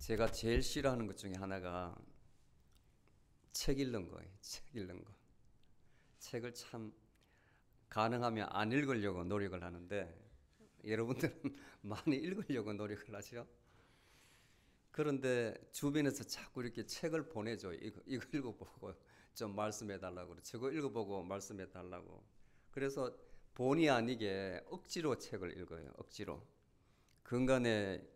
제가 제일 싫어하는 것 중에 하나가 책 읽는 거예요. 책 읽는 거. 책을 참 가능하면 안 읽으려고 노력을 하는데 여러분들은 많이 읽으려고 노력을 하죠. 그런데 주변에서 자꾸 이렇게 책을 보내줘. 이거 읽어보고 좀 말씀해 달라고. 저거 읽어보고 말씀해 달라고. 그래서 본의 아니게 억지로 책을 읽어요. 억지로. 근간에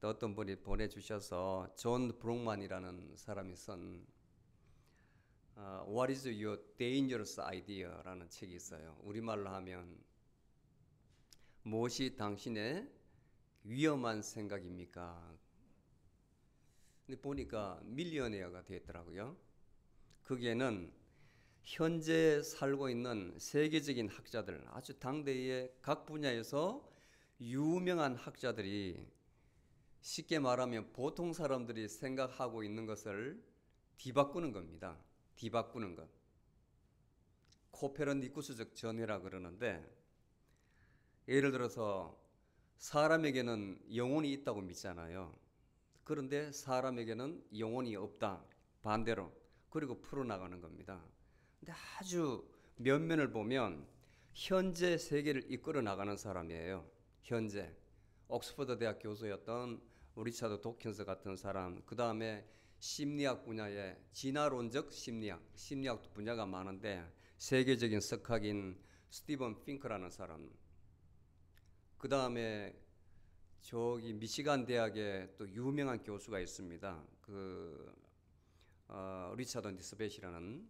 또 어떤 분이 보내주셔서 존 브룩만이라는 사람이 쓴 What is your dangerous idea라는 책이 있어요. 우리말로 하면 무엇이 당신의 위험한 생각입니까? 근데 보니까 밀리어네어가 되었더라고요. 거기에는 현재 살고 있는 세계적인 학자들, 아주 당대의 각 분야에서 유명한 학자들이 쉽게 말하면 보통 사람들이 생각하고 있는 것을 뒤바꾸는 겁니다. 뒤바꾸는 것. 코페르니쿠스적 전회라 그러는데, 예를 들어서 사람에게는 영혼이 있다고 믿잖아요. 그런데 사람에게는 영혼이 없다. 반대로. 그리고 풀어나가는 겁니다. 근데 아주 면면을 보면 현재 세계를 이끌어 나가는 사람이에요. 현재. 옥스퍼드 대학 교수였던 리차드 도킨스 같은 사람, 그 다음에 심리학 분야에 진화론적 심리학 분야가 많은데 세계적인 석학인 스티븐 핑크라는 사람, 그 다음에 저기 미시간 대학에 또 유명한 교수가 있습니다. 리차드 니스벳이라는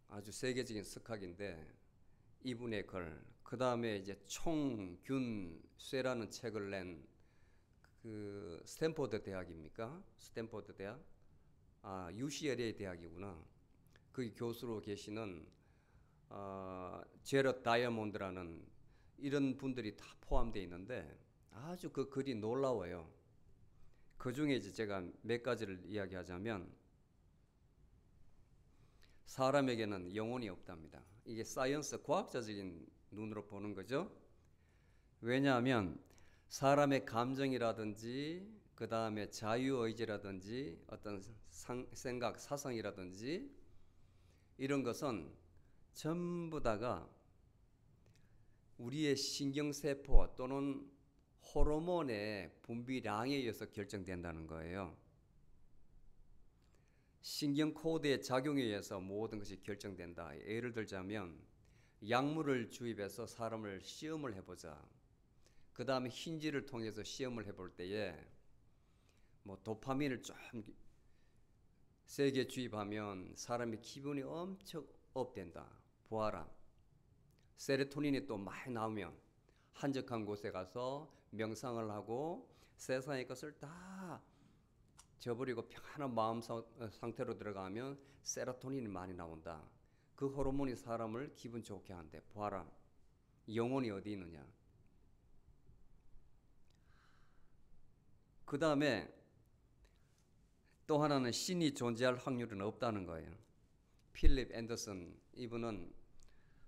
아주 세계적인 석학인데 이분의 글, 그 다음에 이제 총균쇠라는 책을 낸 그 스탠포드 대학입니까? 스탠포드 대학? UCLA 대학이구나. 그 교수로 계시는 제럿 다이아몬드라는 이런 분들이 다 포함되어 있는데 아주 그 글이 놀라워요. 그 중에 이제 제가 몇 가지를 이야기하자면 사람에게는 영혼이 없답니다. 이게 사이언스, 과학자적인 눈으로 보는 거죠. 왜냐하면 사람의 감정이라든지 그 다음에 자유의지라든지 어떤 생각, 사상이라든지 이런 것은 전부 다가 우리의 신경세포 또는 호르몬의 분비량에 의해서 결정된다는 거예요. 신경 코드의 작용에 의해서 모든 것이 결정된다. 예를 들자면 약물을 주입해서 사람을 시험을 해보자. 그 다음에 힌지를 통해서 시험을 해볼 때에 뭐 도파민을 좀 세게 주입하면 사람의 기분이 엄청 업된다. 보아라. 세로토닌이 또 많이 나오면 한적한 곳에 가서 명상을 하고 세상의 것을 다 저버리고 평안한 마음 상태로 들어가면 세로토닌이 많이 나온다. 그 호르몬이 사람을 기분 좋게 한대. 보아라. 영혼이 어디 있느냐. 그 다음에 또 하나는 신이 존재할 확률은 없다는 거예요. 필립 앤더슨, 이분은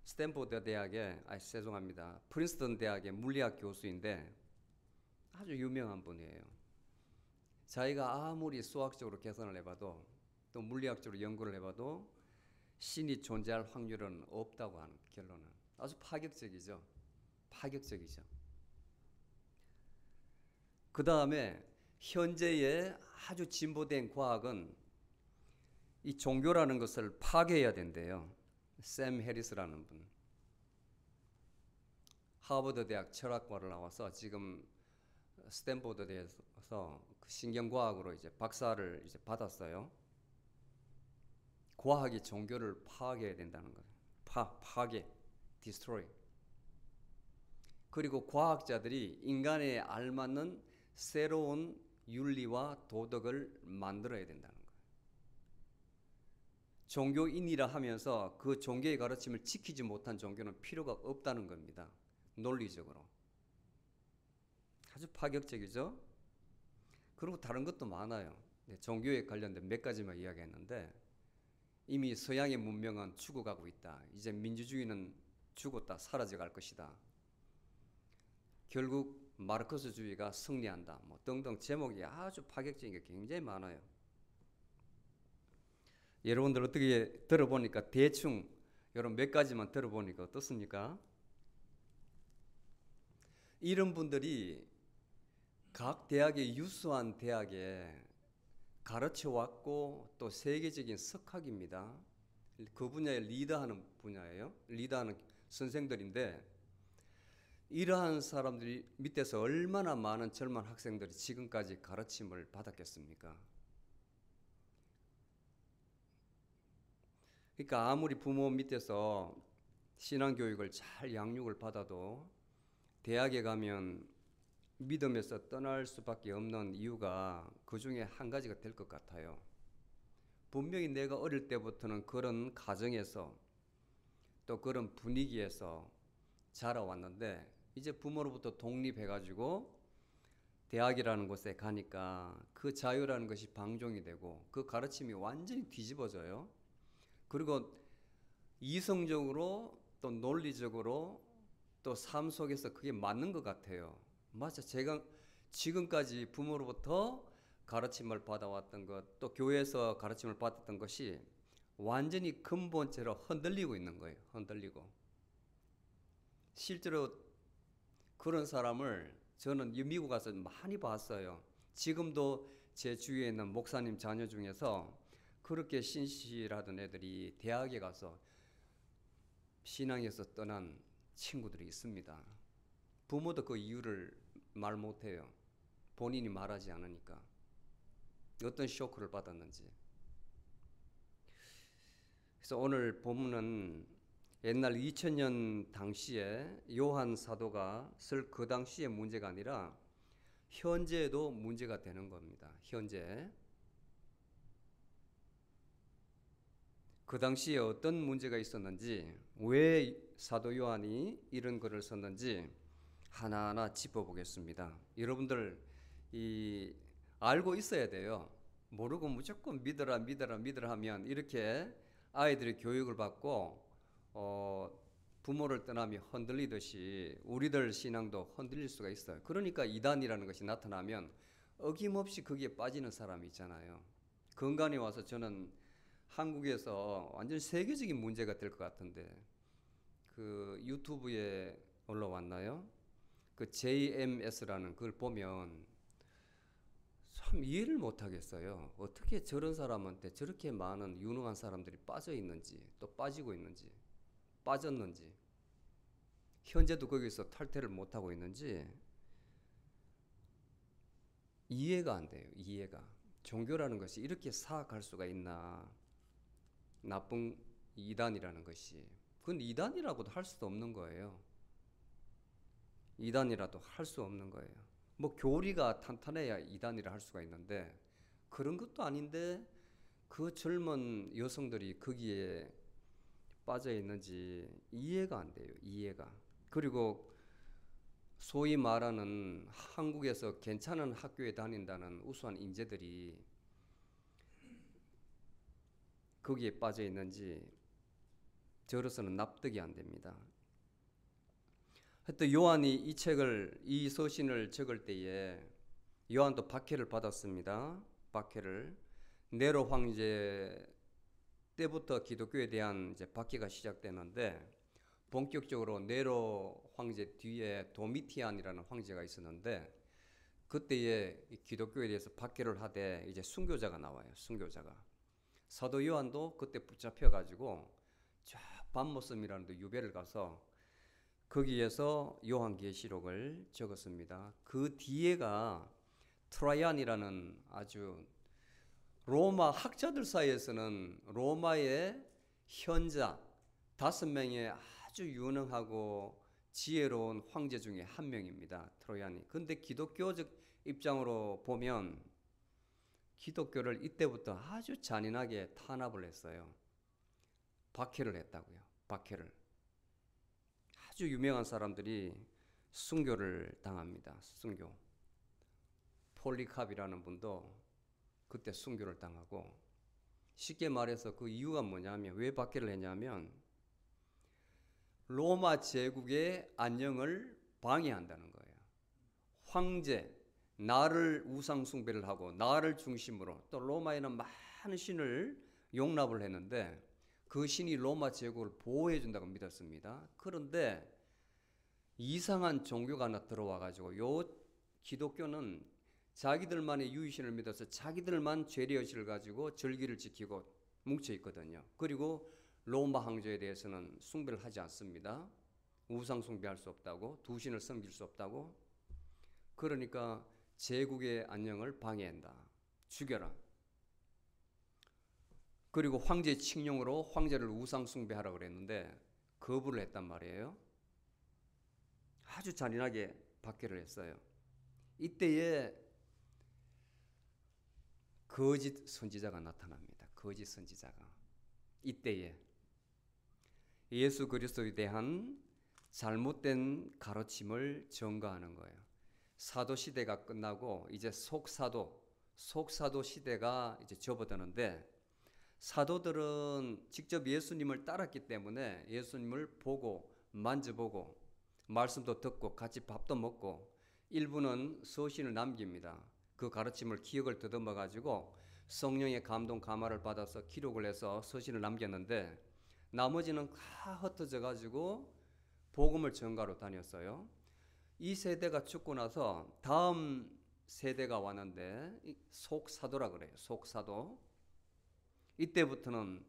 스탠포드 대학의, 죄송합니다. 프린스턴 대학의 물리학 교수인데 아주 유명한 분이에요. 자기가 아무리 수학적으로 계산을 해봐도 또 물리학적으로 연구를 해봐도 신이 존재할 확률은 없다고 하는 결론은 아주 파격적이죠. 파격적이죠. 그 다음에 현재의 아주 진보된 과학은 이 종교라는 것을 파괴해야 된대요. 샘 해리스라는 분. 하버드 대학 철학과를 나와서 지금 스탠포드 대에서 그 신경과학으로 이제 박사를 이제 받았어요. 과학이 종교를 파괴해야 된다는 거예요. 파괴, destroy. 그리고 과학자들이 인간에 알맞는 새로운 윤리와 도덕을 만들어야 된다는 거예요. 종교인이라 하면서 그 종교의 가르침을 지키지 못한 종교는 필요가 없다는 겁니다. 논리적으로. 아주 파격적이죠? 그리고 다른 것도 많아요. 종교에 관련된 몇 가지만 이야기했는데 이미 서양의 문명은 죽어가고 있다. 이제 민주주의는 죽었다. 사라져갈 것이다. 결국 마르크스주의가 승리한다. 뭐 등등 제목이 아주 파격적인 게 굉장히 많아요. 여러분들 어떻게 들어보니까 대충 이런 몇 가지만 들어보니까 어떻습니까? 이런 분들이 각 대학의 유수한 대학에 가르쳐 왔고 또 세계적인 석학입니다. 그 분야에 리더하는 분야예요. 리더하는 선생들인데 이러한 사람들이 밑에서 얼마나 많은 젊은 학생들이 지금까지 가르침을 받았겠습니까? 그러니까 아무리 부모 밑에서 신앙교육을 잘 양육을 받아도 대학에 가면 믿음에서 떠날 수밖에 없는 이유가 그 중에 한 가지가 될 것 같아요. 분명히 내가 어릴 때부터는 그런 가정에서 또 그런 분위기에서 자라왔는데 이제 부모로부터 독립해가지고 대학이라는 곳에 가니까 그 자유라는 것이 방종이 되고 그 가르침이 완전히 뒤집어져요. 그리고 이성적으로 또 논리적으로 또 삶 속에서 그게 맞는 것 같아요. 맞아. 제가 지금까지 부모로부터 가르침을 받아왔던 것, 또 교회에서 가르침을 받았던 것이 완전히 근본체로 흔들리고 있는 거예요. 흔들리고. 실제로 그런 사람을 저는 미국 가서 많이 봤어요. 지금도 제 주위에 있는 목사님 자녀 중에서 그렇게 신실하던 애들이 대학에 가서 신앙에서 떠난 친구들이 있습니다. 부모도 그 이유를 말 못해요. 본인이 말하지 않으니까. 어떤 쇼크를 받았는지. 그래서 오늘 본문은 옛날 2000년 당시에 요한 사도가 쓸 그 당시의 문제가 아니라 현재에도 문제가 되는 겁니다. 현재. 그 당시에 어떤 문제가 있었는지, 왜 사도 요한이 이런 글을 썼는지 하나하나 짚어보겠습니다. 여러분들 알고 있어야 돼요. 모르고 무조건 믿어라 하면 이렇게 아이들이 교육을 받고 부모를 떠나며 흔들리듯이 우리들 신앙도 흔들릴 수가 있어요. 그러니까 이단이라는 것이 나타나면 어김없이 거기에 빠지는 사람이 있잖아요. 건강에 와서 저는 한국에서 완전 세계적인 문제가 될 것 같은데 그 유튜브에 올라왔나요? 그 JMS라는 그걸 보면 참 이해를 못 하겠어요. 어떻게 저런 사람한테 저렇게 많은 유능한 사람들이 빠져 있는지, 또 빠지고 있는지, 빠졌는지, 현재도 거기서 탈퇴를 못 하고 있는지 이해가 안 돼요. 이해가. 종교라는 것이 이렇게 사악할 수가 있나? 나쁜 이단이라는 것이. 그건 이단이라고도 할 수도 없는 거예요. 이단이라도 할 수 없는 거예요. 뭐 교리가 탄탄해야 이단이라 할 수가 있는데 그런 것도 아닌데 그 젊은 여성들이 거기에 빠져 있는지 이해가 안 돼요. 이해가. 그리고 소위 말하는 한국에서 괜찮은 학교에 다닌다는 우수한 인재들이 거기에 빠져 있는지 저로서는 납득이 안 됩니다. 하여튼 요한이 이 서신을 적을 때에 요한도 박해를 받았습니다. 박해를. 네로 황제 때부터 기독교에 대한 이제 박해가 시작되는데 본격적으로 네로 황제 뒤에 도미티안이라는 황제가 있었는데 그때에 기독교에 대해서 박해를 하되 이제 순교자가 나와요. 순교자가. 사도 요한도 그때 붙잡혀가지고 저 밤모섬이라는 데 유배를 가서 거기에서 요한계시록을 적었습니다. 그 뒤에가 트라이안이라는 아주 로마 학자들 사이에서는 로마의 현자 5명의 아주 유능하고 지혜로운 황제 중에 한 명입니다. 트로이안이. 근데 기독교적 입장으로 보면 기독교를 이때부터 아주 잔인하게 탄압을 했어요. 박해를 했다고요. 박해를. 아주 유명한 사람들이 순교를 당합니다. 순교. 폴리캅이라는 분도 그때 순교를 당하고, 쉽게 말해서 그 이유가 뭐냐면, 왜 박해를 했냐면 로마 제국의 안녕을 방해한다는 거예요. 황제, 나를 우상 숭배를 하고 나를 중심으로 또 로마에는 많은 신을 용납을 했는데 그 신이 로마 제국을 보호해 준다고 믿었습니다. 그런데 이상한 종교가 하나 들어와 가지고 요 기독교는 자기들만의 유일신을 믿어서 자기들만 죄례의식을 가지고 절기를 지키고 뭉쳐 있거든요. 그리고 로마 황제에 대해서는 숭배를 하지 않습니다. 우상 숭배할 수 없다고, 두 신을 섬길 수 없다고. 그러니까 제국의 안녕을 방해한다. 죽여라. 그리고 황제 칙령으로 황제를 우상 숭배하라고 그랬는데 거부를 했단 말이에요. 아주 잔인하게 박해를 했어요. 이때에 거짓 선지자가 나타납니다. 거짓 선지자가. 이때에 예수 그리스도에 대한 잘못된 가르침을 전가하는 거예요. 사도 시대가 끝나고 이제 속사도 시대가 이제 접어드는데 사도들은 직접 예수님을 따랐기 때문에 예수님을 보고 만져보고 말씀도 듣고 같이 밥도 먹고 일부는 서신을 남깁니다. 그 가르침을 기억을 더듬어 가지고 성령의 감동 감화를 받아서 기록을 해서 서신을 남겼는데 나머지는 다 흩어져 가지고 복음을 전가로 다녔어요. 이 세대가 죽고 나서 다음 세대가 왔는데 속사도라 그래요. 속사도. 이때부터는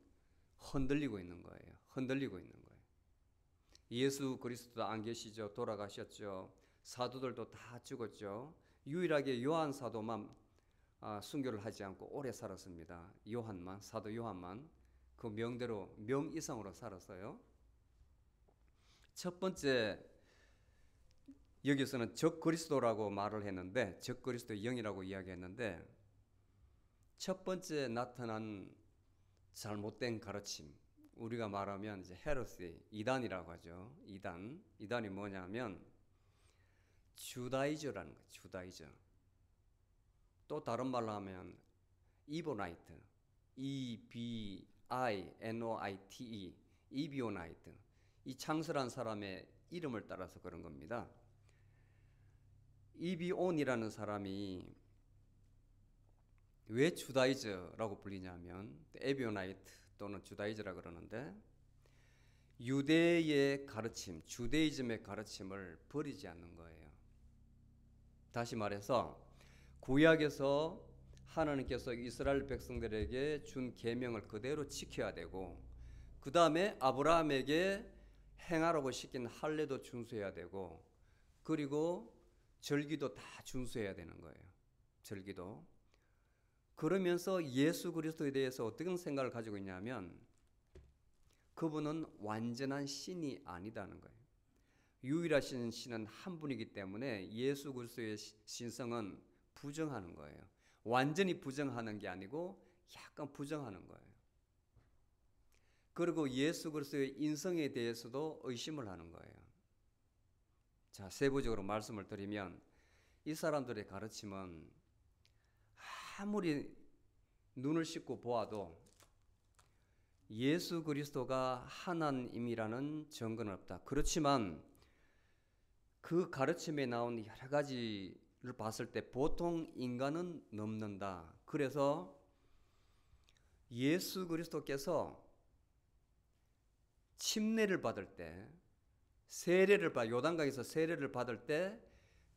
흔들리고 있는 거예요. 흔들리고 있는 거예요. 예수 그리스도도 안 계시죠. 돌아가셨죠. 사도들도 다 죽었죠. 유일하게 요한 사도만 순교를 하지 않고 오래 살았습니다. 요한만, 사도 요한만 그 명대로 명 이상으로 살았어요. 첫 번째 여기서는 적 그리스도라고 말을 했는데 적 그리스도의 영이라고 이야기했는데 첫 번째 나타난 잘못된 가르침, 우리가 말하면 이제 헤레시, 이단이라고 하죠. 이단이 뭐냐면 주다이저라는 거예요. 주다이저. 또 다른 말로 하면 이보나이트, EBINOITE, 이비오나이트. 이 창설한 사람의 이름을 따라서 그런 겁니다. 이비온이라는 사람이 왜 주다이저라고 불리냐면 에비오나이트 또는 주다이저라 그러는데 유대의 가르침, 주데이즘의 가르침을 버리지 않는 거예요. 다시 말해서 구약에서 하나님께서 이스라엘 백성들에게 준 계명을 그대로 지켜야 되고 그 다음에 아브라함에게 행하라고 시킨 할례도 준수해야 되고 그리고 절기도 다 준수해야 되는 거예요. 절기도. 그러면서 예수 그리스도에 대해서 어떤 생각을 가지고 있냐면 그분은 완전한 신이 아니다는 거예요. 유일하신 신은 한 분이기 때문에 예수 그리스도의 신성은 부정하는 거예요. 완전히 부정하는 게 아니고 약간 부정하는 거예요. 그리고 예수 그리스도의 인성에 대해서도 의심을 하는 거예요. 자, 세부적으로 말씀을 드리면 이 사람들의 가르침은 아무리 눈을 씻고 보아도 예수 그리스도가 하나님이라는 증거는 없다. 그렇지만 그 가르침에 나온 여러 가지를 봤을 때 보통 인간은 넘는다. 그래서 예수 그리스도께서 침례를 받을 때 요단강에서 세례를 받을 때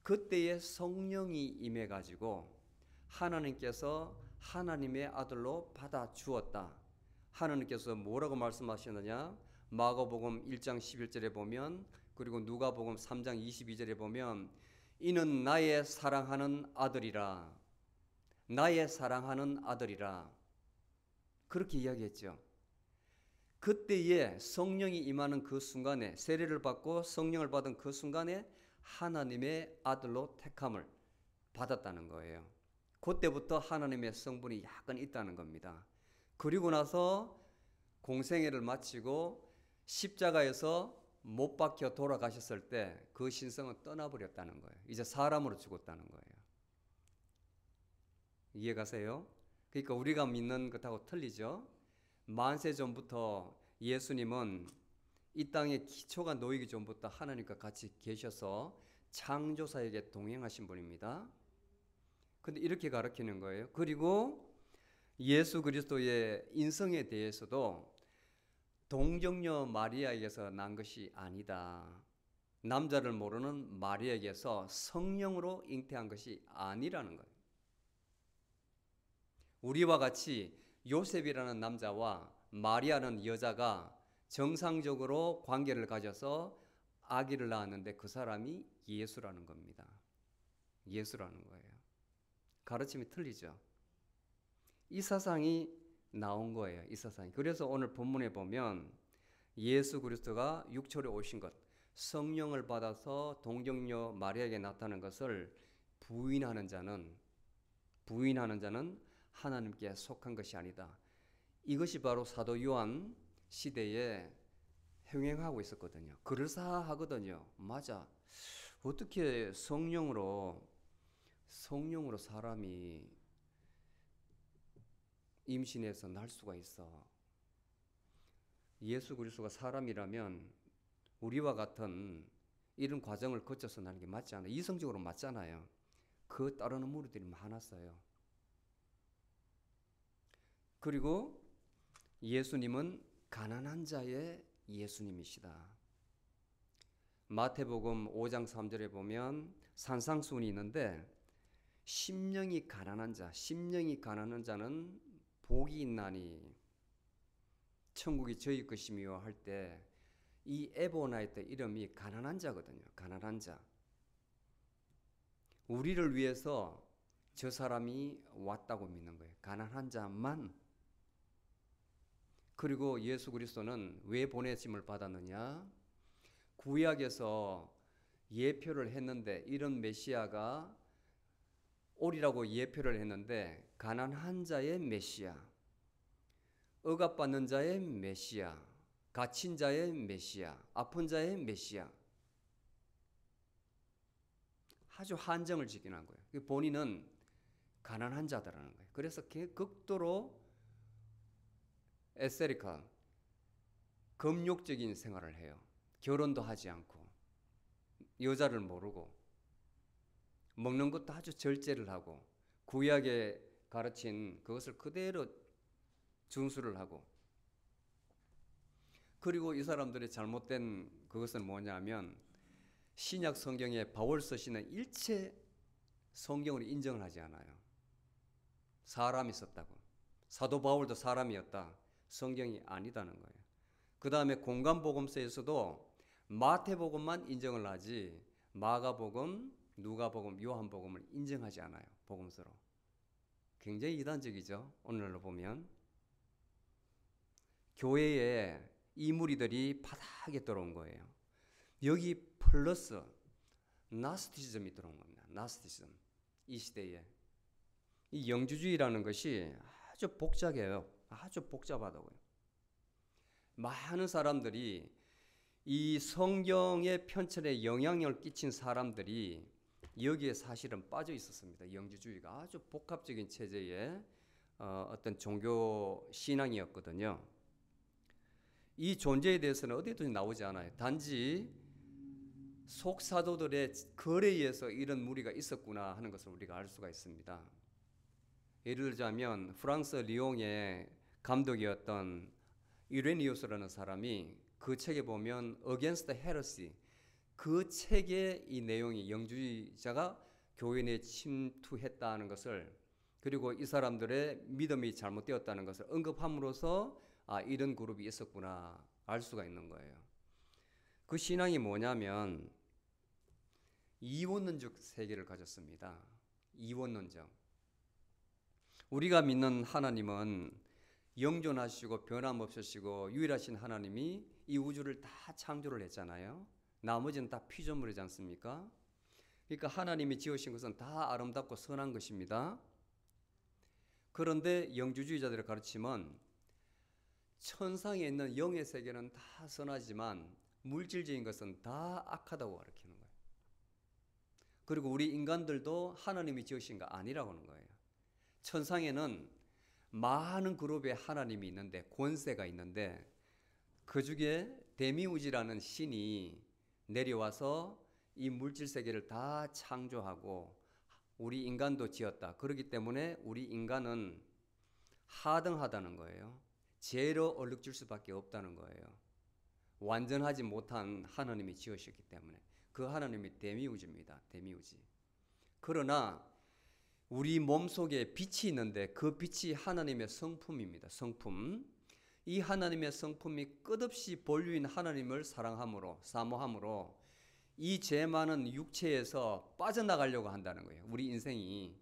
그때에 성령이 임해 가지고 하나님께서 하나님의 아들로 받아 주었다. 하나님께서 뭐라고 말씀하셨느냐? 마가복음 1장 11절에 보면 그리고 누가복음 3장 22절에 보면 이는 나의 사랑하는 아들이라. 나의 사랑하는 아들이라. 그렇게 이야기했죠. 그때에 성령이 임하는 그 순간에 세례를 받고 성령을 받은 그 순간에 하나님의 아들로 택함을 받았다는 거예요. 그때부터 하나님의 성분이 약간 있다는 겁니다. 그리고 나서 공생애를 마치고 십자가에서 못 박혀 돌아가셨을 때 그 신성은 떠나버렸다는 거예요. 이제 사람으로 죽었다는 거예요. 이해가세요? 그러니까 우리가 믿는 것하고 틀리죠. 만세 전부터 예수님은 이 땅에 기초가 놓이기 전부터 하나님과 같이 계셔서 창조사에게 동행하신 분입니다. 근데 이렇게 가르치는 거예요. 그리고 예수 그리스도의 인성에 대해서도 동정녀 마리아에게서 난 것이 아니다. 남자를 모르는 마리아에게서 성령으로 잉태한 것이 아니라는 거예요. 우리와 같이 요셉이라는 남자와 마리아는 여자가 정상적으로 관계를 가져서 아기를 낳았는데 그 사람이 예수라는 겁니다. 예수라는 거예요. 가르침이 틀리죠. 이 사상이 나온 거예요. 이 사상이. 그래서 오늘 본문에 보면 예수 그리스도가 육체로 오신 것, 성령을 받아서 동정녀 마리아에게 나타난 것을 부인하는 자는 하나님께 속한 것이 아니다. 이것이 바로 사도 요한 시대에 행행하고 있었거든요. 그럴싸하거든요. 맞아. 어떻게 성령으로 사람이 임신해서 날 수가 있어. 예수 그리스도가 사람이라면 우리와 같은 이런 과정을 거쳐서 나는 게 맞지 않아요. 이성적으로 맞잖아요. 그 따르는 무리들이 많았어요. 그리고 예수님은 가난한 자의 예수님이시다. 마태복음 5장 3절에 보면 산상수훈이 있는데 심령이 가난한 자는 복이 있나니 천국이 저희 것이며 할 때 이 에보나이트 이름이 가난한 자거든요. 가난한 자. 우리를 위해서 저 사람이 왔다고 믿는 거예요. 가난한 자만. 그리고 예수 그리스도는 왜 보내심을 받았느냐? 구약에서 예표를 했는데 이런 메시아가 오리라고 예표를 했는데 가난한 자의 메시아, 억압받는 자의 메시아, 갇힌 자의 메시아, 아픈 자의 메시아. 아주 한정을 지kin 한 거예요. 본인은 가난한 자다라는 거예요. 그래서 극도로 에세리카, 금욕적인 생활을 해요. 결혼도 하지 않고 여자를 모르고 먹는 것도 아주 절제를 하고 구약에 가르친 그것을 그대로 준수를 하고. 그리고 이 사람들의 잘못된 그것은 뭐냐면 신약 성경에 바울 서신은 일체 성경을 인정을 하지 않아요. 사람이 썼다고. 사도 바울도 사람이었다. 성경이 아니다는 거예요. 그 다음에 공간복음서에서도 마태복음만 인정을 하지 마가복음, 누가복음, 요한복음을 인정하지 않아요. 복음서로. 굉장히 이단적이죠. 오늘날로 보면. 교회에 이 무리들이 바닥에 들어온 거예요. 여기 플러스 나스티즘이 들어온 겁니다. 나스티즘. 이 시대에. 이 영주주의라는 것이 아주 복잡해요. 아주 복잡하다고요. 많은 사람들이 이 성경의 편찬에 영향력을 끼친 사람들이 여기에 사실은 빠져 있었습니다. 영주주의가 아주 복합적인 체제의 어떤 종교 신앙이었거든요. 이 존재에 대해서는 어디에도 나오지 않아요. 단지 속사도들의 거래에 의해서 이런 무리가 있었구나 하는 것을 우리가 알 수가 있습니다. 예를 들자면 프랑스 리옹의 감독이었던 이레니우스라는 사람이 그 책에 보면 Against Heresy, 그 책의 이 내용이 영주주의자가 교회 내에 침투했다는 것을, 그리고 이 사람들의 믿음이 잘못되었다는 것을 언급함으로써 이런 그룹이 있었구나 알 수가 있는 거예요. 그 신앙이 뭐냐면 이원론적 세계를 가졌습니다. 이원론적. 우리가 믿는 하나님은 영존하시고 변함없으시고 유일하신 하나님이 이 우주를 다 창조를 했잖아요. 나머지는 다 피조물이지 않습니까? 그러니까 하나님이 지으신 것은 다 아름답고 선한 것입니다. 그런데 영주주의자들의 가르침은 천상에 있는 영의 세계는 다 선하지만 물질적인 것은 다 악하다고 가르치는 거예요. 그리고 우리 인간들도 하나님이 지으신 거 아니라고 하는 거예요. 천상에는 많은 그룹의 하나님이 있는데, 권세가 있는데, 그 중에 데미우지라는 신이 내려와서 이 물질 세계를 다 창조하고 우리 인간도 지었다. 그렇기 때문에 우리 인간은 하등하다는 거예요. 죄로 얼룩질 수밖에 없다는 거예요. 완전하지 못한 하나님이 지으셨기 때문에. 그 하나님이 데미우즈입니다. 데미우즈. 그러나 우리 몸속에 빛이 있는데 그 빛이 하나님의 성품입니다. 성품. 이 하나님의 성품이 끝없이 본류인 하나님을 사랑함으로, 사모함으로 이 죄 많은 육체에서 빠져나가려고 한다는 거예요. 우리 인생이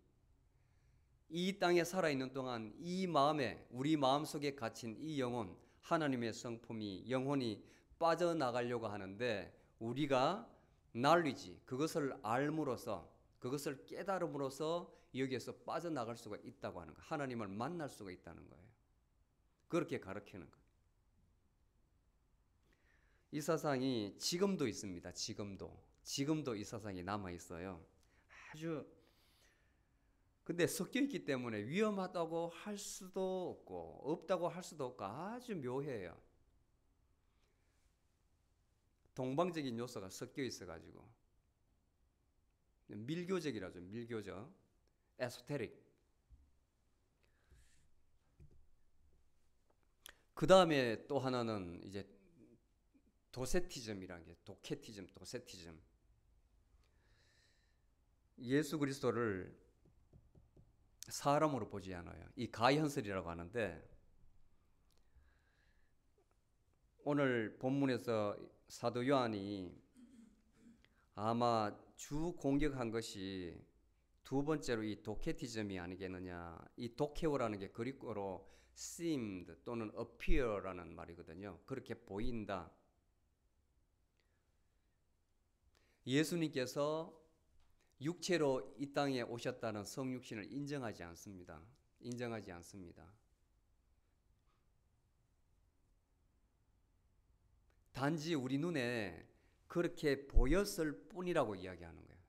이 땅에 살아있는 동안 이 마음에, 우리 마음속에 갇힌 이 영혼, 하나님의 성품이, 영혼이 빠져나가려고 하는데 우리가 knowledge, 그것을 알므로써, 그것을 깨달음으로써 여기에서 빠져나갈 수가 있다고 하는 거예요. 하나님을 만날 수가 있다는 거예요. 그렇게 가르치는 거예요. 이 사상이 지금도 있습니다. 지금도 이 사상이 남아 있어요. 아주 근데 섞여 있기 때문에 위험하다고 할 수도 없고 없다고 할 수도 없고 아주 묘해요. 동방적인 요소가 섞여 있어가지고 밀교적이라죠. 밀교적, 에소테릭. 그 다음에 또 하나는 이제 도세티즘이라는 게 도케티즘, 도세티즘. 예수 그리스도를 사람으로 보지 않아요. 이 가현설이라고 하는데 오늘 본문에서 사도 요한이 아마 주 공격한 것이 두 번째로 이 도케티즘이 아니겠느냐. 이 도케오라는 게 그리스어로 seemed 또는 appear라는 말이거든요. 그렇게 보인다. 예수님께서 육체로 이 땅에 오셨다는 성육신을 인정하지 않습니다. 인정하지 않습니다. 단지 우리 눈에 그렇게 보였을 뿐이라고 이야기하는 거예요.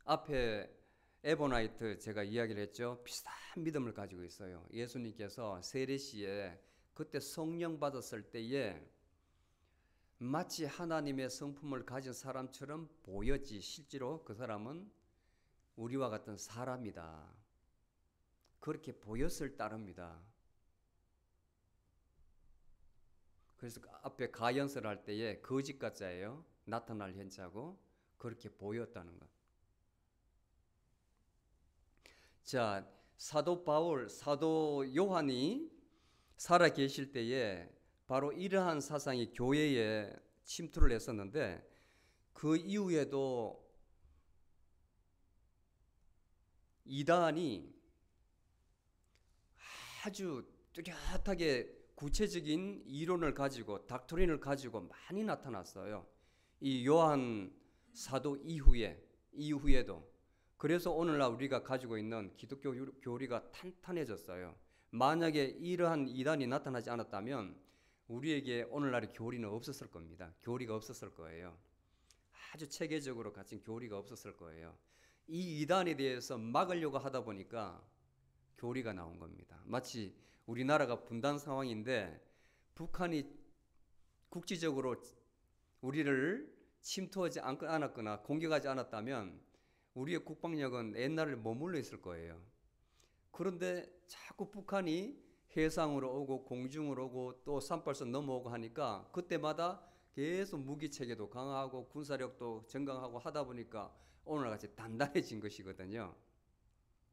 앞에 에보나이트 제가 이야기를 했죠. 비슷한 믿음을 가지고 있어요. 예수님께서 세례시에 그때 성령 받았을 때에 마치 하나님의 성품을 가진 사람처럼 보였지 실제로 그 사람은 우리와 같은 사람이다. 그렇게 보였을 따릅니다. 그래서 앞에 가연설할 때에 거짓 가짜예요. 나타날 현자고 그렇게 보였다는 것. 자, 사도 바울, 사도 요한이 살아 계실 때에 바로 이러한 사상이 교회에 침투를 했었는데 그 이후에도 이단이 아주 뚜렷하게 구체적인 이론을 가지고 닥트린을 가지고 많이 나타났어요. 이 요한 사도 이후에도 그래서 오늘날 우리가 가지고 있는 기독교 교리가 탄탄해졌어요. 만약에 이러한 이단이 나타나지 않았다면 우리에게 오늘날의 교리는 없었을 겁니다. 교리가 없었을 거예요. 아주 체계적으로 갖춘 교리가 없었을 거예요. 이 이단에 대해서 막으려고 하다 보니까 교리가 나온 겁니다. 마치 우리나라가 분단 상황인데 북한이 국지적으로 우리를 침투하지 않았거나 공격하지 않았다면 우리의 국방력은 옛날에 머물러 있을 거예요. 그런데 자꾸 북한이 해상으로 오고 공중으로 오고 또 산발선 넘어오고 하니까 그때마다 계속 무기 체계도 강화하고 군사력도 증강하고 하다 보니까 오늘같이 단단해진 것이거든요.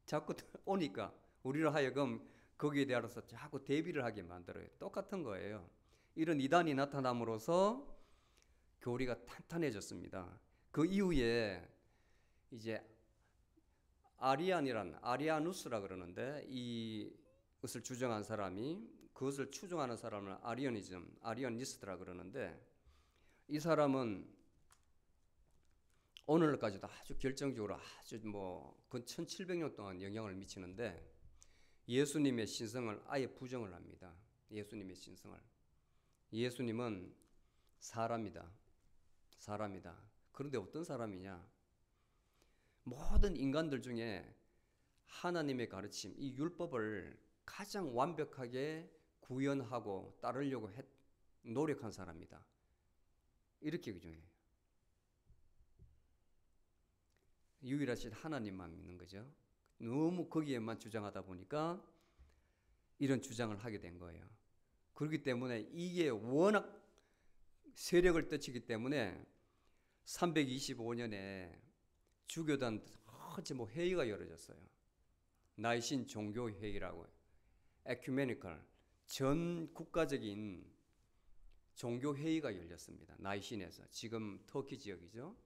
자꾸 오니까 우리로 하여금 거기에 대해서 자꾸 대비를 하게 만들어요. 똑같은 거예요. 이런 이단이 나타남으로써 교리가 탄탄해졌습니다. 그 이후에 이제 아리아누스라 그러는데 이것을 주장한 사람이 그것을 추종하는 사람을 아리아니스트라 그러는데 이 사람은 오늘까지도 아주 결정적으로 아주 근 1700년 동안 영향을 미치는데 예수님의 신성을 아예 부정을 합니다. 예수님의 신성을. 예수님은 사람이다. 그런데 어떤 사람이냐? 모든 인간들 중에 하나님의 가르침, 이 율법을 가장 완벽하게 구현하고 따르려고 노력한 사람이다. 이렇게 규정해요. 유일하신 하나님만 믿는 거죠. 너무 거기에만 주장하다 보니까 이런 주장을 하게 된 거예요. 그렇기 때문에 이게 워낙 세력을 떨치기 때문에 325년에 주교단 뭐 회의가 열어졌어요. 나이신 종교 회의라고, 에큐메니컬, 전 국가적인 종교 회의가 열렸습니다. 나이신에서, 지금 터키 지역이죠.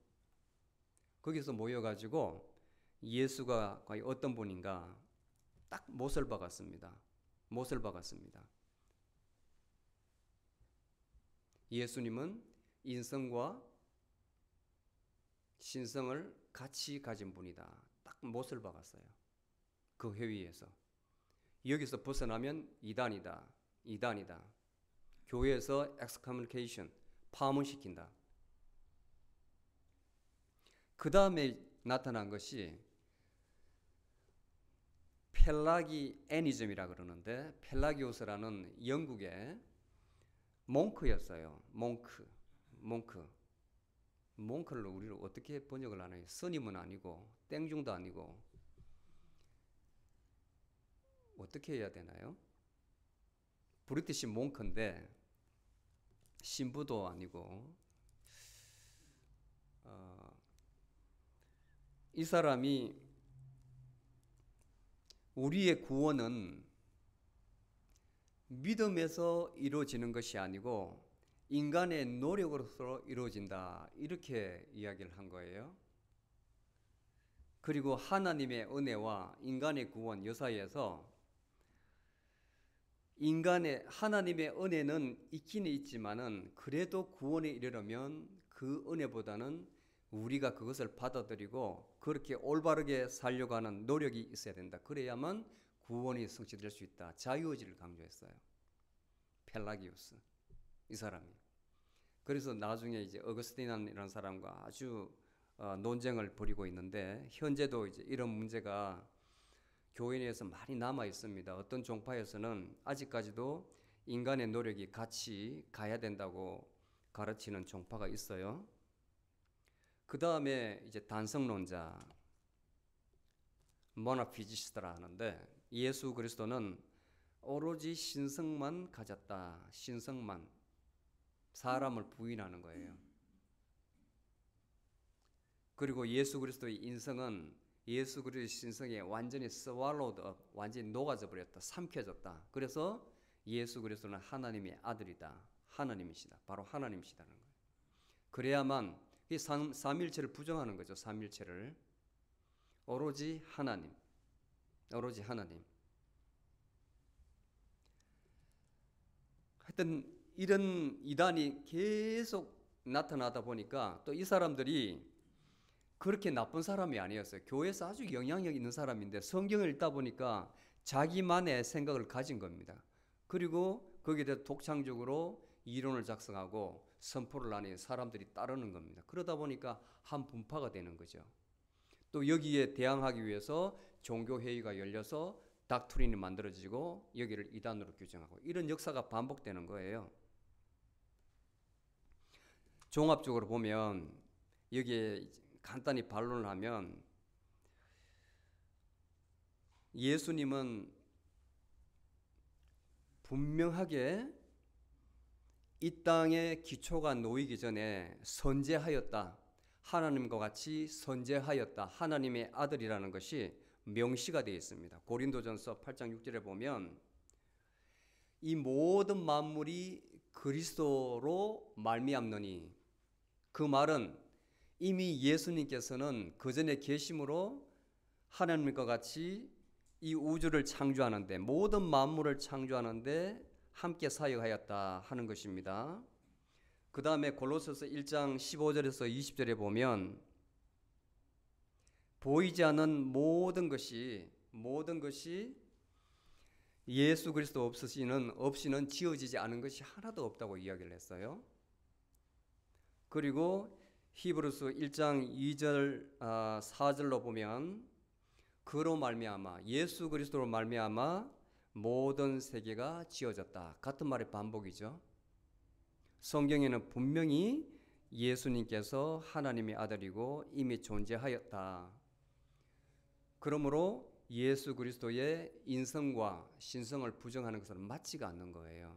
거기서 모여가지고 예수가 과연 어떤 분인가 딱 못을 박았습니다. 못을 박았습니다. 예수님은 인성과 신성을 같이 가진 분이다. 딱 못을 박았어요. 그 회의에서. 여기서 벗어나면 이단이다. 이단이다. 교회에서 excommunication, 파문시킨다. 그 다음에 나타난 것이 펠라기애니즘이라 그러는데, 펠라기오스라는 영국의 몽크였어요. 몽크를 우리를 어떻게 번역을 하나요? 스님은 아니고 땡중도 아니고 어떻게 해야 되나요? 브리티시 몽크인데 신부도 아니고 이 사람이 우리의 구원은 믿음에서 이루어지는 것이 아니고 인간의 노력으로서 이루어진다, 이렇게 이야기를 한 거예요. 그리고 하나님의 은혜와 인간의 구원 요 사이에서 하나님의 은혜는 있기는 있지만은 그래도 구원에 이르려면 그 은혜보다는 우리가 그것을 받아들이고 그렇게 올바르게 살려고 하는 노력이 있어야 된다. 그래야만 구원이 성취될 수 있다. 자유의지를 강조했어요. 펠라기우스 이 사람이. 그래서 나중에 이제 어거스틴이라는 사람과 아주 논쟁을 벌이고 있는데, 현재도 이제 이런 문제가 교회 내에서 많이 남아 있습니다. 어떤 종파에서는 아직까지도 인간의 노력이 같이 가야 된다고 가르치는 종파가 있어요. 그 다음에 이제 단성론자, 모나피지스트라 하는데, 예수 그리스도는 오로지 신성만 가졌다. 신성만. 사람을 부인하는 거예요. 그리고 예수 그리스도의 인성은 예수 그리스도의 신성에 완전히 swallowed up, 완전히 녹아져 버렸다. 삼켜졌다. 그래서 예수 그리스도는 하나님의 아들이다. 하나님이시다. 바로 하나님이시다는 거예요. 그래야만 이 삼일체를 부정하는 거죠. 삼일체를. 오로지 하나님. 오로지 하나님. 하여튼 이런 이단이 계속 나타나다 보니까 또 이 사람들이 그렇게 나쁜 사람이 아니었어요. 교회에서 아주 영향력 있는 사람인데 성경을 읽다 보니까 자기만의 생각을 가진 겁니다. 그리고 거기에 대해서 독창적으로 이론을 작성하고 선포를 하니 사람들이 따르는 겁니다. 그러다 보니까 한 분파가 되는 거죠. 또 여기에 대항하기 위해서 종교회의가 열려서 닥트린이 만들어지고 여기를 이단으로 규정하고, 이런 역사가 반복되는 거예요. 종합적으로 보면 여기에 간단히 반론을 하면, 예수님은 분명하게 이 땅의 기초가 놓이기 전에 선제하였다. 하나님과 같이 선제하였다. 하나님의 아들이라는 것이 명시가 되어 있습니다. 고린도전서 8장 6절에 보면 이 모든 만물이 그리스도로 말미암느니, 그 말은 이미 예수님께서는 그 전에 계심으로 하나님과 같이 이 우주를 창조하는데, 모든 만물을 창조하는데 함께 사역하였다 하는 것입니다. 그 다음에 골로새서 1장 15절에서 20절에 보면 보이지 않는 모든 것이 예수 그리스도 없이는 지어지지 않은 것이 하나도 없다고 이야기를 했어요. 그리고 히브리서 1장 2절 4절로 보면 그로 말미암아, 예수 그리스도로 말미암아 모든 세계가 지어졌다. 같은 말의 반복이죠. 성경에는 분명히 예수님께서 하나님의 아들이고 이미 존재하였다. 그러므로 예수 그리스도의 인성과 신성을 부정하는 것은 맞지가 않는 거예요.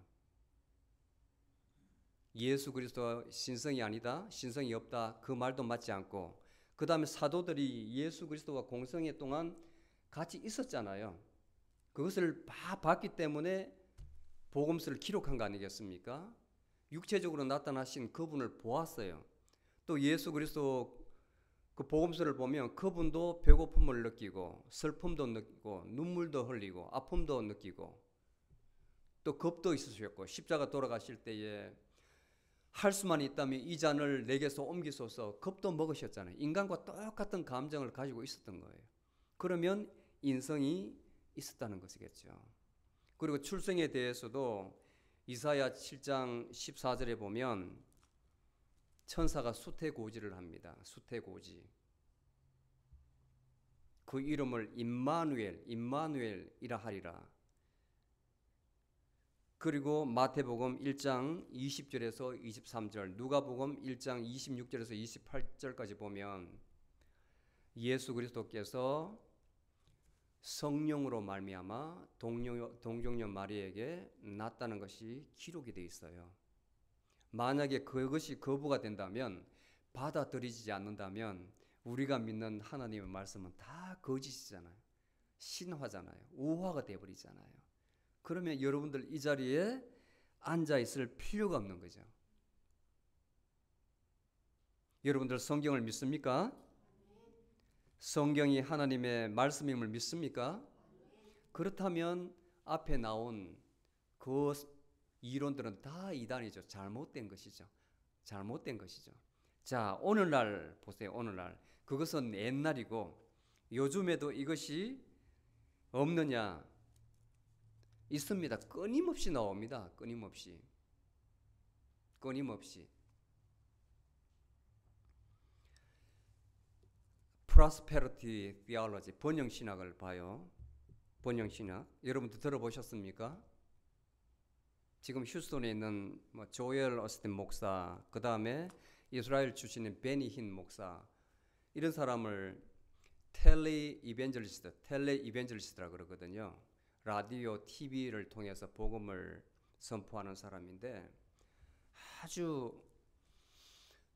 예수 그리스도가 신성이 아니다, 신성이 없다, 그 말도 맞지 않고, 그 다음에 사도들이 예수 그리스도와 공생애 동안 같이 있었잖아요. 그것을 다 봤기 때문에 복음서를 기록한 거 아니겠습니까? 육체적으로 나타나신 그분을 보았어요. 또 예수 그리스도 그 복음서를 보면 그분도 배고픔을 느끼고 슬픔도 느끼고 눈물도 흘리고 아픔도 느끼고 또 겁도 있으셨고 십자가 돌아가실 때에 할 수만 있다면 이 잔을 내게서 옮기소서 겁도 먹으셨잖아요. 인간과 똑같은 감정을 가지고 있었던 거예요. 그러면 인성이 있었다는 것이겠죠. 그리고 출생에 대해서도 이사야 7장 14절에 보면 천사가 수태고지를 합니다. 수태고지. 그 이름을 임마누엘이라 하리라. 그리고 마태복음 1장 20절에서 23절, 누가복음 1장 26절에서 28절까지 보면 예수 그리스도께서 성령으로 말미암아 동정녀 마리에게 낳았다는 것이 기록이 되어 있어요. 만약에 그것이 거부가 된다면, 받아들이지 않는다면 우리가 믿는 하나님의 말씀은 다 거짓이잖아요. 신화잖아요. 우화가 되어버리잖아요. 그러면 여러분들 이 자리에 앉아 있을 필요가 없는 거죠. 여러분들 성경을 믿습니까? 성경이 하나님의 말씀임을 믿습니까? 그렇다면 앞에 나온 그 이론들은 다 이단이죠. 잘못된 것이죠. 잘못된 것이죠. 자, 오늘날 보세요. 오늘날 그것은 옛날이고 요즘에도 이것이 없느냐? 있습니다. 끊임없이 나옵니다. 끊임없이. Prosperity Theology, 번영신학을 봐요. 번영신학. 여러분도 들어보셨습니까? 지금 휴스턴에 있는 조엘 어스틴 목사, 그 다음에 이스라엘 출신인 베니 힌 목사, 이런 사람을 텔레 이벤젤리스트라 그러거든요. 라디오, TV를 통해서 복음을 선포하는 사람인데 아주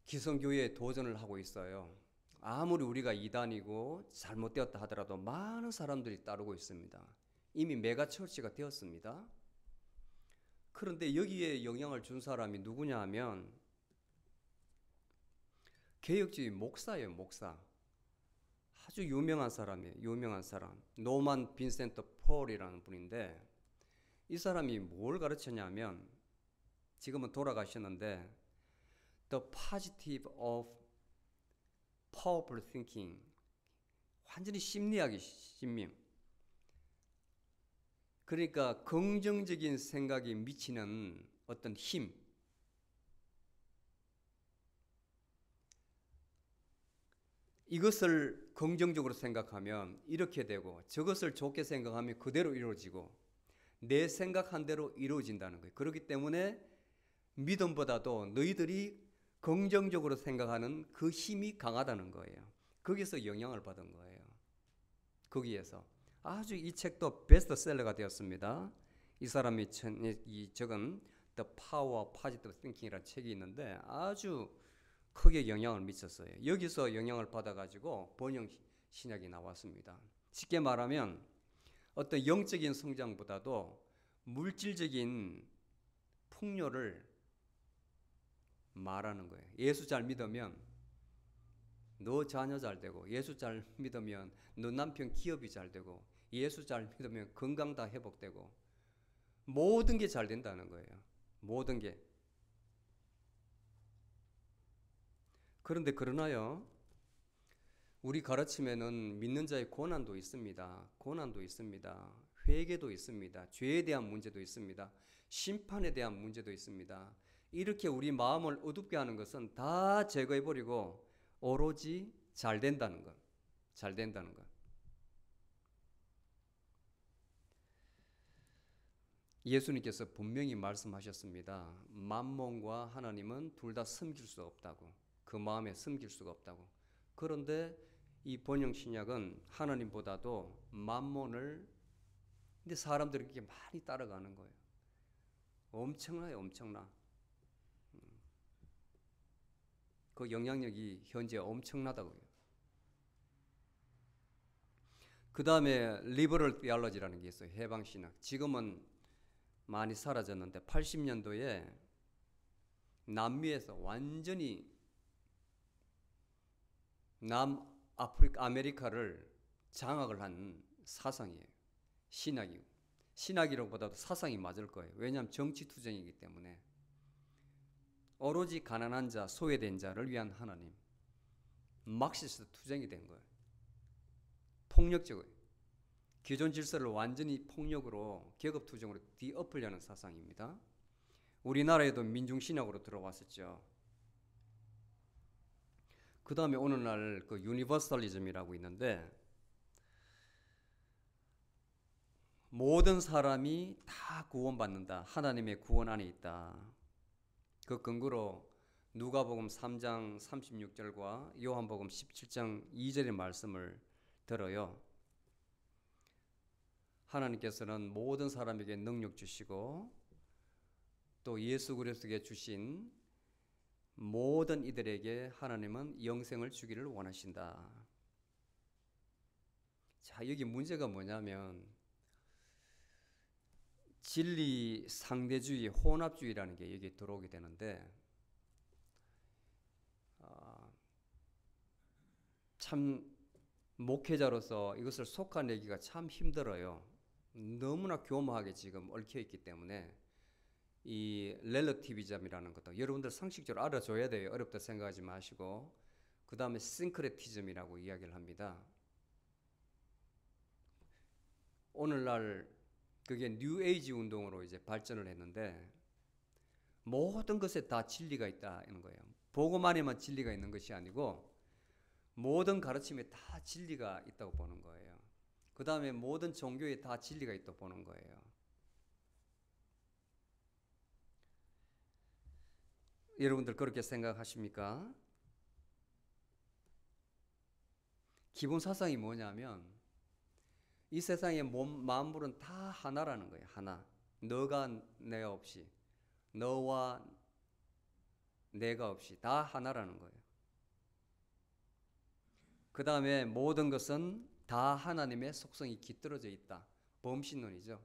기성교회에 도전을 하고 있어요. 아무리 우리가 이단이고 잘못되었다 하더라도 많은 사람들이 따르고 있습니다. 이미 메가처치가 되었습니다. 그런데 여기에 영향을 준 사람이 누구냐 하면 개혁주의 목사예요. 목사. 아주 유명한 사람이에요. 유명한 사람. 노만 빈센트 폴이라는 분인데 이 사람이 뭘 가르쳤냐면 지금은 돌아가셨는데 The Positive of Powerful Thinking, 완전히 심리학이 심리. 그러니까 긍정적인 생각이 미치는 어떤 힘, 이것을 긍정적으로 생각하면 이렇게 되고 저것을 좋게 생각하면 그대로 이루어지고 내 생각한 대로 이루어진다는 거예요. 그렇기 때문에 믿음보다도 너희들이 긍정적으로 생각하는 그 힘이 강하다는 거예요. 거기서 영향을 받은 거예요. 거기에서 아주 이 책도 베스트셀러가 되었습니다. 이 사람이 적은 The Power of Positive Thinking이라는 책이 있는데 아주 크게 영향을 미쳤어요. 여기서 영향을 받아가지고 번영 신약이 나왔습니다. 쉽게 말하면 어떤 영적인 성장보다도 물질적인 풍요를 말하는 거예요. 예수 잘 믿으면 너 자녀 잘 되고, 예수 잘 믿으면 너 남편 기업이 잘 되고, 예수 잘 믿으면 건강 다 회복되고, 모든 게 잘 된다는 거예요. 모든 게. 그런데 그러나요? 우리 가르침에는 믿는 자의 고난도 있습니다. 고난도 있습니다. 회개도 있습니다. 죄에 대한 문제도 있습니다. 심판에 대한 문제도 있습니다. 이렇게 우리 마음을 어둡게 하는 것은 다 제거해버리고 오로지 잘 된다는 것. 잘 된다는 것. 예수님께서 분명히 말씀하셨습니다. 만몬과 하나님은 둘 다 섬길 수 없다고. 그 마음에 섬길 수가 없다고. 그런데 이 번영 신약은 하나님보다도 만몬을, 근데 사람들이 그렇게 많이 따라가는 거예요. 엄청나요, 엄청나. 그 영향력이 현재 엄청나다고요. 그 다음에 리버럴 디알러지라는 게 있어요. 해방신학. 지금은 많이 사라졌는데 80년도에 남미에서 완전히 아메리카를 장악을 한 사상이에요. 신학이고. 신학이라고보다도 사상이 맞을 거예요. 왜냐하면 정치투쟁이기 때문에. 오로지 가난한 자, 소외된 자를 위한 하나님. 막시스트 투쟁이 된 거예요. 폭력적으로. 기존 질서를 완전히 폭력으로, 계급투쟁으로 뒤엎으려는 사상입니다. 우리나라에도 민중신학으로 들어왔었죠. 그 다음에 오늘날 그 유니버설리즘이라고 있는데, 모든 사람이 다 구원받는다. 하나님의 구원 안에 있다. 그 근거로 누가복음 3장 36절과 요한복음 17장 2절의 말씀을 들어요. 하나님께서는 모든 사람에게 능력 주시고 또 예수 그리스도에게 주신 모든 이들에게 하나님은 영생을 주기를 원하신다. 자, 여기 문제가 뭐냐면 진리 상대주의, 혼합주의라는 게 여기 들어오게 되는데 참 목회자로서 이것을 속아내기가 참 힘들어요. 너무나 교묘하게 지금 얽혀있기 때문에 이 렐러티비즘이라는 것도 여러분들 상식적으로 알아줘야 돼요. 어렵다 생각하지 마시고. 그 다음에 싱크레티즘이라고 이야기를 합니다. 오늘날 그게 뉴에이지 운동으로 이제 발전을 했는데 모든 것에 다 진리가 있다는 거예요. 복음 안에만 진리가 있는 것이 아니고 모든 가르침에 다 진리가 있다고 보는 거예요. 그 다음에 모든 종교에 다 진리가 있다고 보는 거예요. 여러분들 그렇게 생각하십니까? 기본 사상이 뭐냐면 이 세상의 만물은 다 하나라는 거예요. 하나. 너가 내가 없이, 너와 내가 없이 다 하나라는 거예요. 그 다음에 모든 것은 다 하나님의 속성이 깃들어져 있다. 범신론이죠.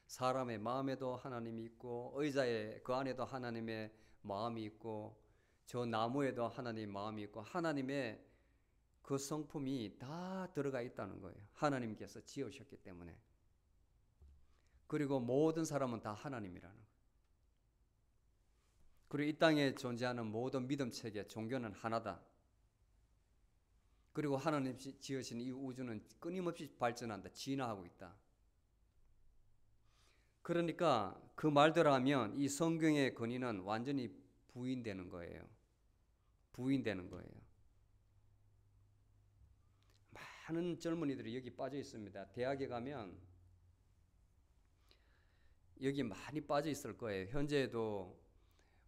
사람의 마음에도 하나님이 있고 의자의 그 안에도 하나님의 마음이 있고 저 나무에도 하나님의 마음이 있고 하나님의 그 성품이 다 들어가 있다는 거예요. 하나님께서 지으셨기 때문에. 그리고 모든 사람은 다 하나님이라는 거예요. 그리고 이 땅에 존재하는 모든 믿음 체계, 종교는 하나다. 그리고 하나님이 지으신 이 우주는 끊임없이 발전한다. 진화하고 있다. 그러니까 그 말대로 하면 이 성경의 권위는 완전히 부인되는 거예요. 부인되는 거예요. 많은 젊은이들이 여기 빠져 있습니다. 대학에 가면 여기 많이 빠져 있을 거예요. 현재에도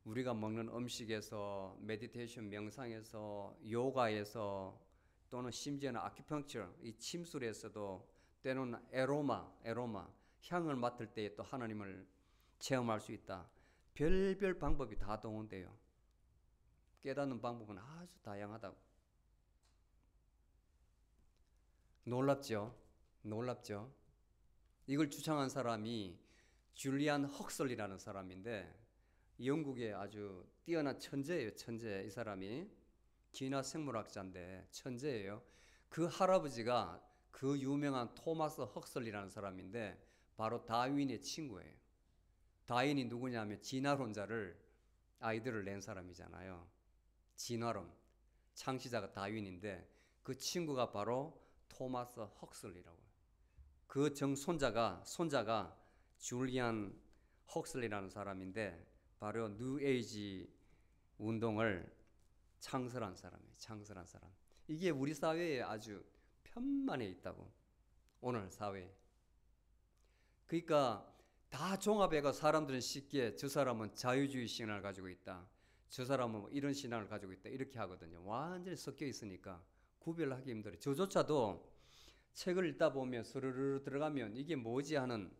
우리가 먹는 음식에서 메디테이션 명상에서 요가에서 또는 심지어는 아큐펑처 이 침술에서도 때로는 에로마 향을 맡을 때 또 하나님을 체험할 수 있다. 별별 방법이 다 동원돼요. 깨닫는 방법은 아주 다양하다고. 놀랍죠? 놀랍죠? 이걸 주창한 사람이 줄리안 헉슬리라는 사람인데 영국의 아주 뛰어난 천재예요. 천재. 이 사람이 진화 생물학자인데 천재예요. 그 할아버지가 그 유명한 토마스 헉슬리라는 사람인데 바로 다윈의 친구예요. 다윈이 누구냐면 진화론자를 아이디어를 낸 사람이잖아요. 진화론 창시자가 다윈인데 그 친구가 바로 토마스 헉슬리라고 해요. 그 손자가 줄리안 헉슬리라는 사람인데 바로 뉴에이지 운동을 창설한 사람이에요. 창설한 사람. 이게 우리 사회에 아주 편만에 있다고. 오늘 사회에. 그러니까 다 종합해가 사람들은 쉽게 저 사람은 자유주의 신앙을 가지고 있다. 저 사람은 이런 신앙을 가지고 있다. 이렇게 하거든요. 완전히 섞여 있으니까 구별하기 힘들어요. 저조차도 책을 읽다 보면 스르르 들어가면 이게 뭐지 하는,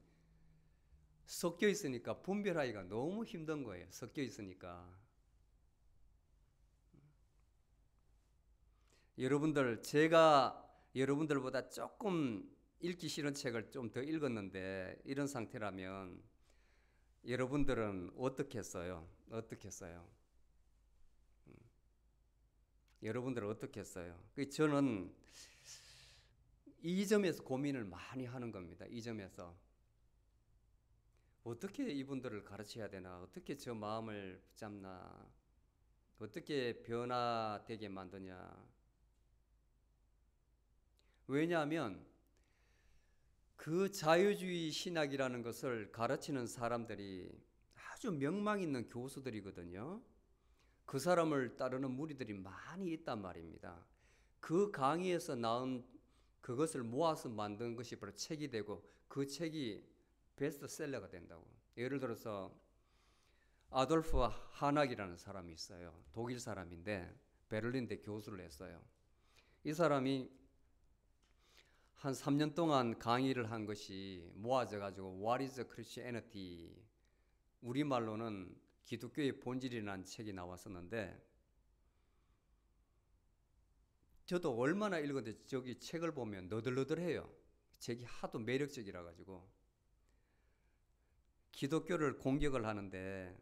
섞여 있으니까 분별하기가 너무 힘든 거예요. 섞여 있으니까. 제가 여러분들보다 조금 읽기 싫은 책을 좀 더 읽었는데 이런 상태라면 여러분들은 어떻게 했어요? 어떻게 했어요? 여러분들은 어떻게 했어요? 저는 이 점에서 고민을 많이 하는 겁니다. 이 점에서 어떻게 이분들을 가르쳐야 되나, 어떻게 저 마음을 붙잡나, 어떻게 변화되게 만드냐. 왜냐하면 그 자유주의 신학이라는 것을 가르치는 사람들이 아주 명망 있는 교수들이거든요. 그 사람을 따르는 무리들이 많이 있단 말입니다. 그 강의에서 나온 그것을 모아서 만든 것이 바로 책이 되고 그 책이 베스트셀러가 된다고. 예를 들어서 아돌프 하낙이라는 사람이 있어요. 독일 사람인데 베를린대 교수를 했어요. 이 사람이 한 3년 동안 강의를 한 것이 모아져 가지고 What is Christianity? 우리말로는 기독교의 본질이라는 책이 나왔었는데, 저도 얼마나 읽었는데 저기 책을 보면 너덜너덜해요. 책이 하도 매력적이라 가지고. 기독교를 공격을 하는데,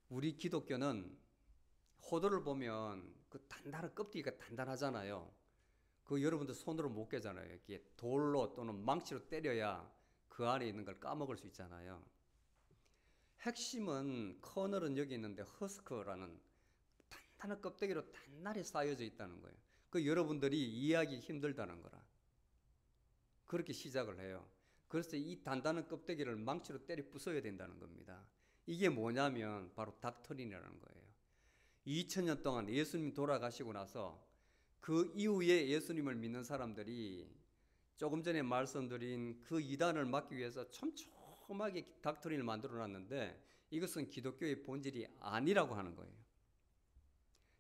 우리 기독교는 호도를 보면 그 단단한 껍데기가 단단하잖아요. 그 여러분들 손으로 못 깨잖아요. 이렇게 돌로 또는 망치로 때려야 그 안에 있는 걸 까먹을 수 있잖아요. 핵심은, 커널은 여기 있는데 허스크라는 단단한 껍데기로 단단히 쌓여져 있다는 거예요. 그 여러분들이 이해하기 힘들다는 거라. 그렇게 시작을 해요. 그래서 이 단단한 껍데기를 망치로 때려 부숴야 된다는 겁니다. 이게 뭐냐면 바로 닥터린이라는 거예요. 2000년 동안 예수님 돌아가시고 나서 그 이후에 예수님을 믿는 사람들이 조금 전에 말씀드린 그 이단을 막기 위해서 촘촘하게 닥터린을 만들어 놨는데 이것은 기독교의 본질이 아니라고 하는 거예요.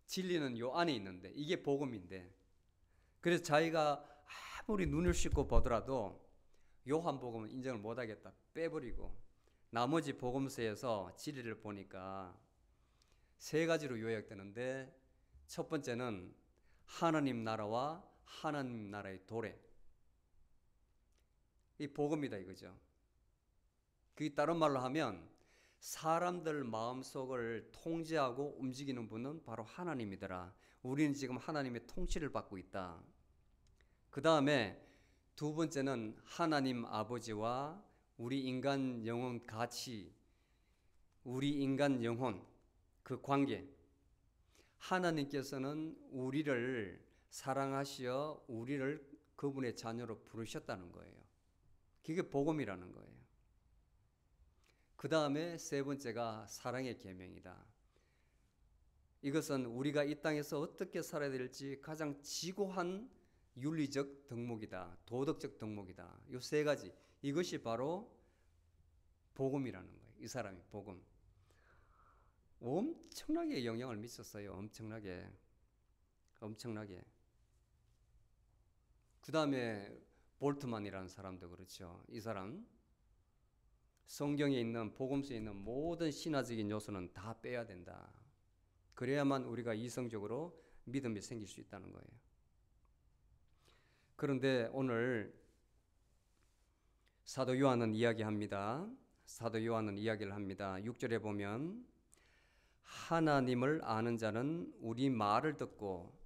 진리는 요 안에 있는데 이게 복음인데, 그래서 자기가 아무리 눈을 씻고 보더라도 요한복음은 인정을 못하겠다 빼버리고 나머지 복음서에서 진리를 보니까 세 가지로 요약되는데, 첫 번째는 하나님 나라와 하나님 나라의 도래, 이 복음이다 이거죠. 그게 다른 말로 하면 사람들 마음속을 통제하고 움직이는 분은 바로 하나님이더라. 우리는 지금 하나님의 통치를 받고 있다. 그 다음에 두 번째는 하나님 아버지와 우리 인간 영혼 가치, 우리 인간 영혼 그 관계, 하나님께서는 우리를 사랑하시어 우리를 그분의 자녀로 부르셨다는 거예요. 그게 복음이라는 거예요. 그 다음에 세 번째가 사랑의 계명이다. 이것은 우리가 이 땅에서 어떻게 살아야 될지 가장 지고한 윤리적 덕목이다. 도덕적 덕목이다. 이 세 가지, 이것이 바로 복음이라는 거예요. 이 사람이 복음. 엄청나게 영향을 미쳤어요. 엄청나게. 그 다음에 볼트만이라는 사람도 그렇죠. 이 사람 성경에 있는, 복음서에 있는 모든 신화적인 요소는 다 빼야 된다. 그래야만 우리가 이성적으로 믿음이 생길 수 있다는 거예요. 그런데 오늘 사도 요한은 이야기합니다. 사도 요한은 이야기를 합니다. 6절에 보면 하나님을 아는 자는 우리 말을 듣고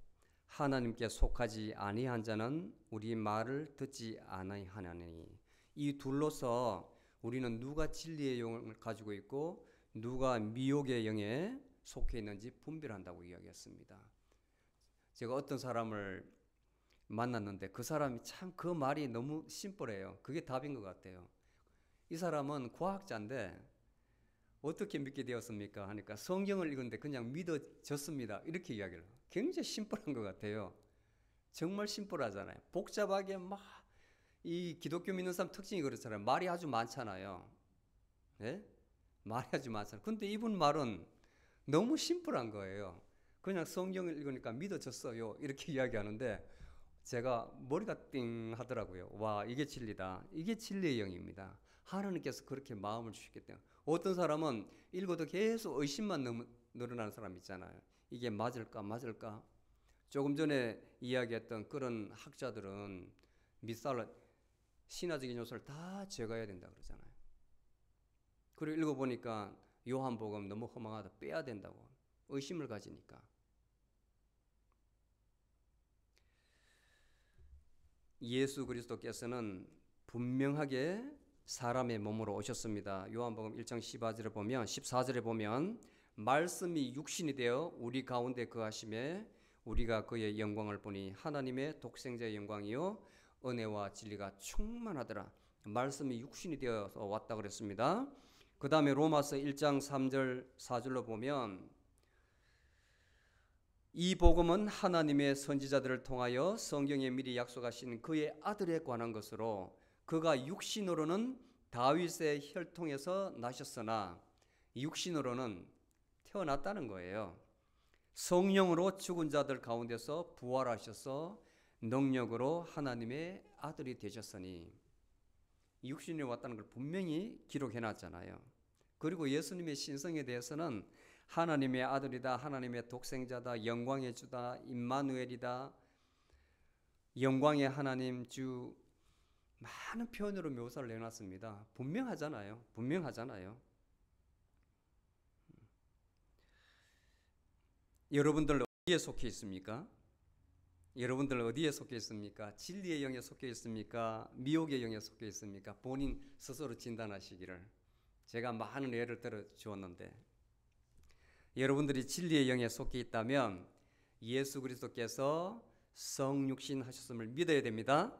하나님께 속하지 아니한 자는 우리 말을 듣지 아니하나니, 이 둘로서 우리는 누가 진리의 영을 가지고 있고 누가 미혹의 영에 속해 있는지 분별한다고 이야기했습니다. 제가 어떤 사람을 만났는데 그 사람이 참 그 말이 너무 심플해요. 그게 답인 것 같아요. 이 사람은 과학자인데 어떻게 믿게 되었습니까? 하니까 성경을 읽었는데 그냥 믿어졌습니다. 이렇게 이야기를 해요. 굉장히 심플한 것 같아요. 정말 심플하잖아요. 복잡하게 이 기독교 믿는 사람 특징이 그렇잖아요. 말이 아주 많잖아요. 네? 말이 아주 많잖아요. 근데 이분 말은 너무 심플한 거예요. 그냥 성경을 읽으니까 믿어졌어요. 이렇게 이야기하는데 제가 머리가 띵 하더라고요. 와, 이게 진리다. 이게 진리의 영입니다. 하나님께서 그렇게 마음을 주셨기 때문에. 어떤 사람은 읽어도 계속 의심만 늘어나는 사람 있잖아요. 이게 맞을까? 조금 전에 이야기했던 그런 학자들은 미살을 신화적인 요소를 다 제거해야 된다 그러잖아요. 그리고 읽어보니까 요한복음 너무 허망하다, 빼야 된다고 의심을 가지니까. 예수 그리스도께서는 분명하게 사람의 몸으로 오셨습니다. 요한복음 1장 14절에 보면 말씀이 육신이 되어 우리 가운데 거하심에 우리가 그의 영광을 보니 하나님의 독생자의 영광이요 은혜와 진리가 충만하더라. 말씀이 육신이 되어서 왔다 그랬습니다. 그 다음에 로마서 1장 3절 4절로 보면 이 복음은 하나님의 선지자들을 통하여 성경에 미리 약속하신 그의 아들에 관한 것으로 그가 육신으로는 다윗의 혈통에서 나셨으나 육신으로는 태어났다는 거예요. 성령으로 죽은 자들 가운데서 부활하셔서 능력으로 하나님의 아들이 되셨으니 육신이 왔다는 걸 분명히 기록해놨잖아요. 그리고 예수님의 신성에 대해서는 하나님의 아들이다, 하나님의 독생자다, 영광의 주다, 임마누엘이다, 영광의 하나님 주, 많은 표현으로 묘사를 해놨습니다. 분명하잖아요. 여러분들 어디에 속해 있습니까? 진리의 영에 속해 있습니까? 미혹의 영에 속해 있습니까? 본인 스스로 진단하시기를. 제가 많은 예를 들어 주었는데 여러분들이 진리의 영에 속해 있다면 예수 그리스도께서 성육신 하셨음을 믿어야 됩니다.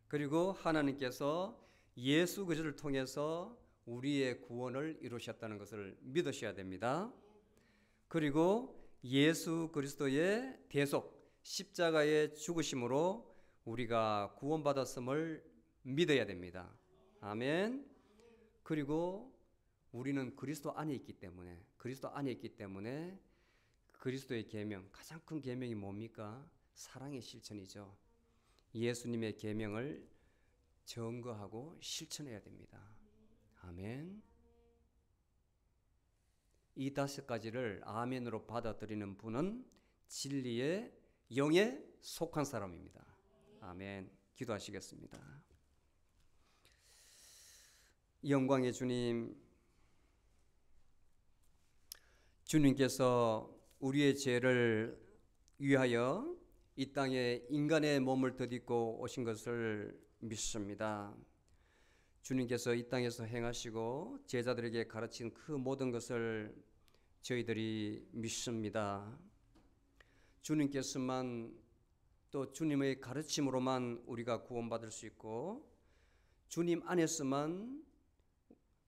그리고 하나님께서 예수 그리스도를 통해서 우리의 구원을 이루셨다는 것을 믿으셔야 됩니다. 그리고 예수 그리스도의 대속 십자가의 죽으심으로 우리가 구원받았음을 믿어야 됩니다. 아멘. 그리고 우리는 그리스도 안에 있기 때문에 그리스도의 계명, 가장 큰 계명이 뭡니까? 사랑의 실천이죠. 예수님의 계명을 증거하고 실천해야 됩니다. 아멘. 이 5가지를 아멘으로 받아들이는 분은 진리의 영에 속한 사람입니다. 아멘. 기도하시겠습니다. 영광의 주님, 주님께서 우리의 죄를 위하여 이 땅에 인간의 몸을 덧입고 오신 것을 믿습니다. 주님께서 이 땅에서 행하시고 제자들에게 가르친 그 모든 것을 저희들이 믿습니다. 주님께서만 또 주님의 가르침으로만 우리가 구원받을 수 있고 주님 안에서만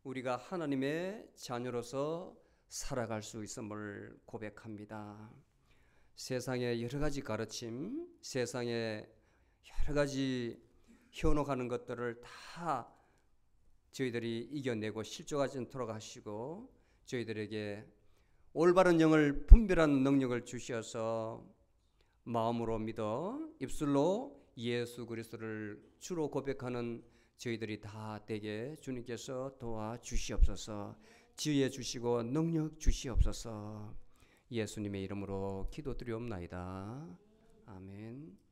우리가 하나님의 자녀로서 살아갈 수 있음을 고백합니다. 세상의 여러 가지 가르침, 세상의 여러 가지 현혹하는 것들을 다 저희들이 이겨내고 실족하지 않도록 하시고 저희들에게 올바른 영을 분별하는 능력을 주셔서 마음으로 믿어 입술로 예수 그리스도를 주로 고백하는 저희들이 다 되게 주님께서 도와주시옵소서. 지혜 주시고 능력 주시옵소서. 예수님의 이름으로 기도드리옵나이다. 아멘.